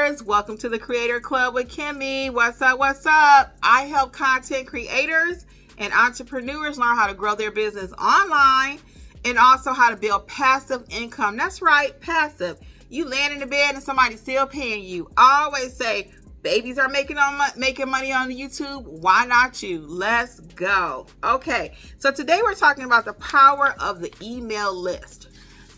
creators, welcome to the Creator Club with Kimmi. What's up? What's up? I help content creators and entrepreneurs learn how to grow their business online and also how to build passive income. That's right, passive. You land in the bed and somebody's still paying you. I always say, babies are making money on YouTube. Why not you? Let's go. Okay, so today we're talking about the power of the email list.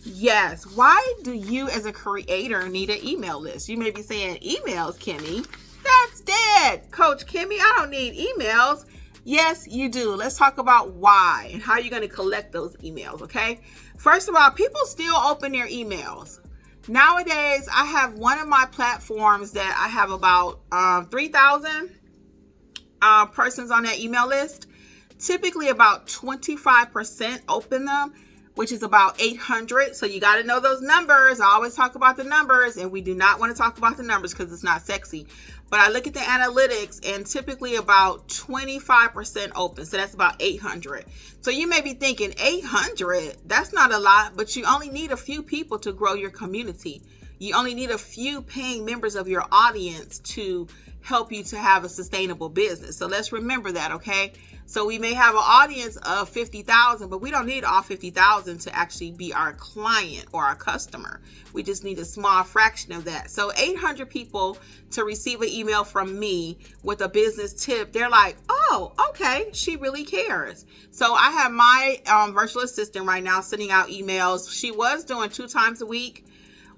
Yes, why do you as a creator need an email list? You may be saying, emails, Kimmi? That's dead. Coach Kimmi, I don't need emails. Yes, you do. Let's talk about why and how you're going to collect those emails, okay? First of all, people still open their emails. Nowadays, I have one of my platforms that I have about 3,000 persons on that email list. Typically, about 25% open them, which is about 800. So you got to know those numbers. I always talk about the numbers, and we do not want to talk about the numbers because it's not sexy. But I look at the analytics, and typically about 25% open. So that's about 800. So you may be thinking 800, that's not a lot, but you only need a few people to grow your community. You only need a few paying members of your audience to help you to have a sustainable business. So let's remember that, okay? So we may have an audience of 50,000, but we don't need all 50,000 to actually be our client or our customer. We just need a small fraction of that. So 800 people to receive an email from me with a business tip, they're like, oh, okay, she really cares. So I have my virtual assistant right now sending out emails. She was doing 2 times a week.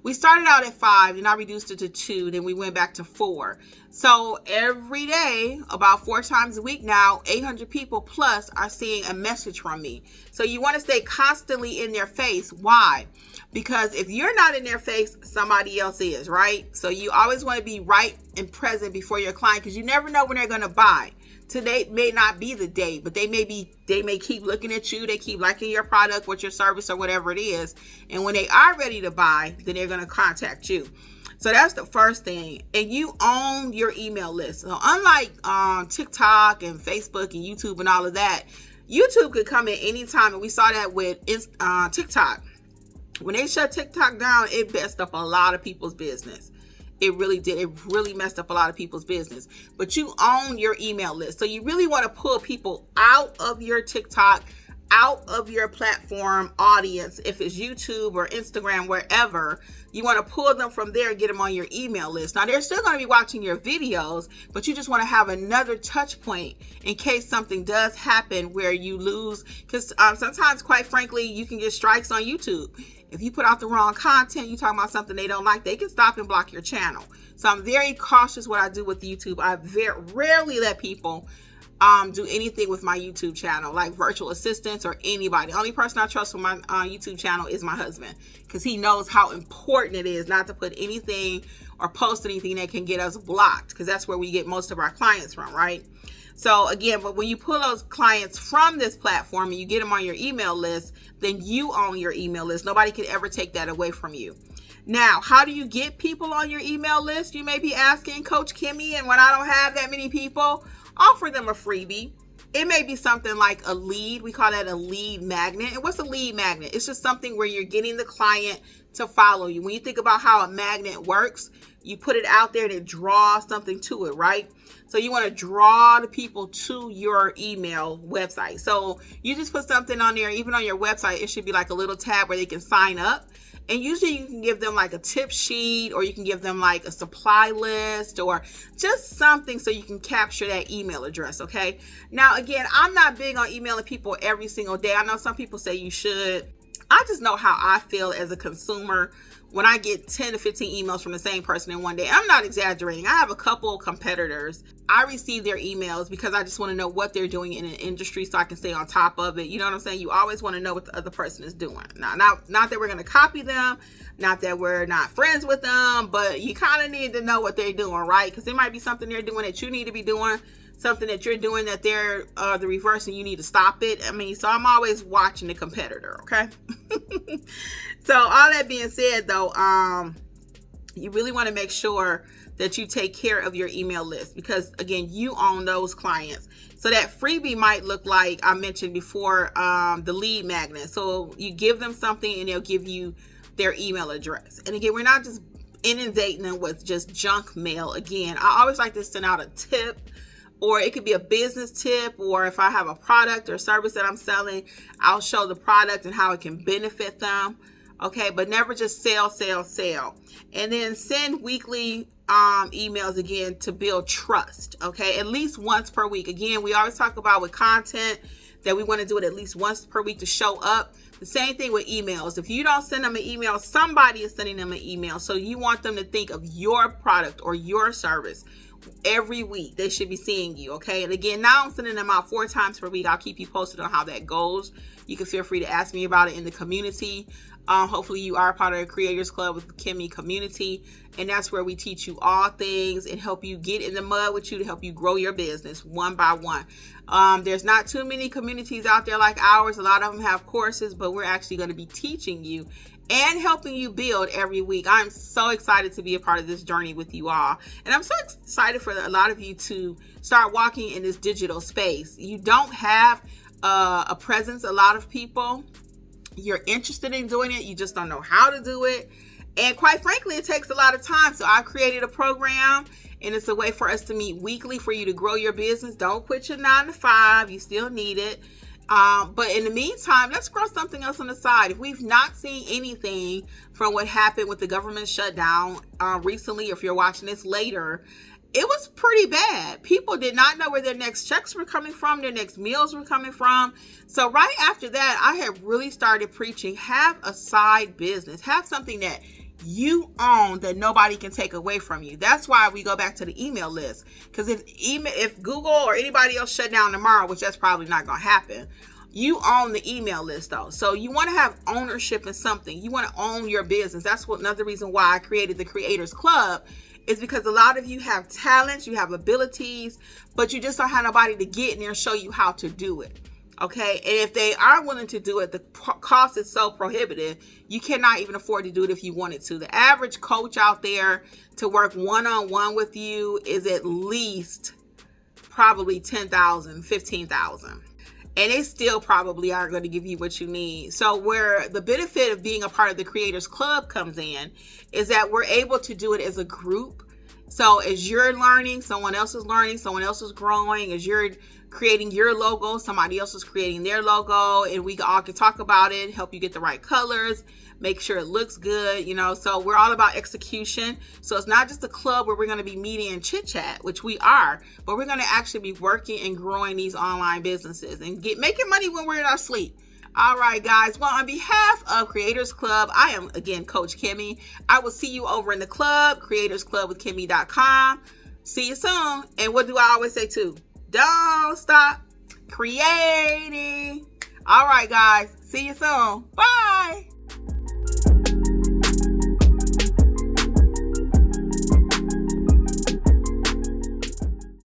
We started out at 5, and I reduced it to 2, then we went back to 4. So every day, about 4 times a week now, 800 people plus are seeing a message from me. So you want to stay constantly in their face. Why? Because if you're not in their face, somebody else is, right? So you always want to be right and present before your client, because you never know when they're going to buy. Today may not be the day, but they may keep looking at you. They keep liking your product, what your service or whatever it is. And when they are ready to buy, then they're going to contact you. So that's the first thing. And you own your email list. So unlike TikTok and Facebook and YouTube and all of that, YouTube could come in anytime. And we saw that with TikTok. When they shut TikTok down, it messed up a lot of people's business. It really did. It really messed up a lot of people's business. But you own your email list. So you really want to pull people out of your TikTok, out of your platform audience. If it's YouTube or Instagram, wherever, you want to pull them from there and get them on your email list. Now, they're still going to be watching your videos, but you just want to have another touch point in case something does happen where you lose. Because sometimes, quite frankly, you can get strikes on YouTube. If you put out the wrong content, you talking about something they don't like, they can stop and block your channel. So I'm very cautious what I do with YouTube. I very rarely let people do anything with my YouTube channel, like virtual assistants or anybody. The only person I trust with my YouTube channel is my husband, because he knows how important it is not to put anything or post anything that can get us blocked, because that's where we get most of our clients from, right? So again, but when you pull those clients from this platform and you get them on your email list, then you own your email list. Nobody can ever take that away from you. Now, how do you get people on your email list? You may be asking, Coach Kimmi, and when I don't have that many people, offer them a freebie. It may be something like a lead. We call that a lead magnet. And what's a lead magnet? It's just something where you're getting the client to follow you. When you think about how a magnet works, you put it out there and it draws something to it, right? So you want to draw the people to your email website. So you just put something on there, even on your website, it should be like a little tab where they can sign up. And usually you can give them like a tip sheet, or you can give them like a supply list, or just something so you can capture that email address, okay? Now, again, I'm not big on emailing people every single day. I know some people say you should. I just know how I feel as a consumer when I get 10 to 15 emails from the same person in one day. I'm not exaggerating. I have a couple competitors. I receive their emails because I just want to know what they're doing in an industry so I can stay on top of it. You know what I'm saying? You always want to know what the other person is doing. Now, not that we're going to copy them, not that we're not friends with them, but you kind of need to know what they're doing, right? Because there might be something they're doing that you need to be doing, something that you're doing that they're the reverse, and you need to stop it. I mean, so I'm always watching the competitor, okay? So all that being said, though, you really want to make sure that you take care of your email list, because again, you own those clients. So that freebie might look like I mentioned before, the lead magnet. So you give them something and they'll give you their email address. And again, we're not just inundating them with just junk mail. Again, I always like to send out a tip, or it could be a business tip, or if I have a product or service that I'm selling, I'll show the product and how it can benefit them. Okay, but never just sell. And then send weekly emails, again, to build trust. Okay, at least once per week. Again, we always talk about with content that we want to do it at least once per week to show up. The same thing with emails. If you don't send them an email, somebody is sending them an email. So you want them to think of your product or your service. Every week they should be seeing you. Okay, and again, now I'm sending them out 4 times per week. I'll keep you posted on how that goes. You can feel free to ask me about it in the community. Hopefully you are part of the Creators Klub with the Kimmi community, and that's where we teach you all things and help you get in the mud with you to help you grow your business one by one. There's not too many communities out there like ours. A lot of them have courses, but we're actually going to be teaching you and helping you build every week. I'm so excited to be a part of this journey with you all. And I'm so excited for a lot of you to start walking in this digital space. You don't have a presence, a lot of people. You're interested in doing it. You just don't know how to do it. And quite frankly, it takes a lot of time. So I created a program, and it's a way for us to meet weekly for you to grow your business. Don't quit your 9 to 5. You still need it. But in the meantime, let's grow something else on the side. If we've not seen anything from what happened with the government shutdown recently, or if you're watching this later, it was pretty bad. People did not know where their next checks were coming from, their next meals were coming from. So right after that, I had really started preaching, have a side business, have something that you own that nobody can take away from you. That's why we go back to the email list. Because if Google or anybody else shut down tomorrow, which that's probably not going to happen, you own the email list though. So you want to have ownership in something. You want to own your business. That's another reason why I created the Creators Klub, is because a lot of you have talents, you have abilities, but you just don't have nobody to get in there and show you how to do it. Okay, and if they are willing to do it, the cost is so prohibitive, you cannot even afford to do it if you wanted to. The average coach out there to work one-on-one with you is at least probably $10,000, $15,000. And they still probably aren't going to give you what you need. So where the benefit of being a part of the Creators Klub comes in is that we're able to do it as a group. So as you're learning, someone else is learning, someone else is growing. As you're creating your logo, somebody else is creating their logo, and we all can talk about it, help you get the right colors, make sure it looks good, so we're all about execution. So it's not just a club where we're going to be meeting and chit chat, which we are, but we're going to actually be working and growing these online businesses and making money when we're in our sleep. All right, guys. Well, on behalf of Creators Klub, I am, again, Coach Kimmi. I will see you over in the club, creatorsklubwithkimmi.com. See you soon. And what do I always say, too? Don't stop creating. All right, guys. See you soon. Bye.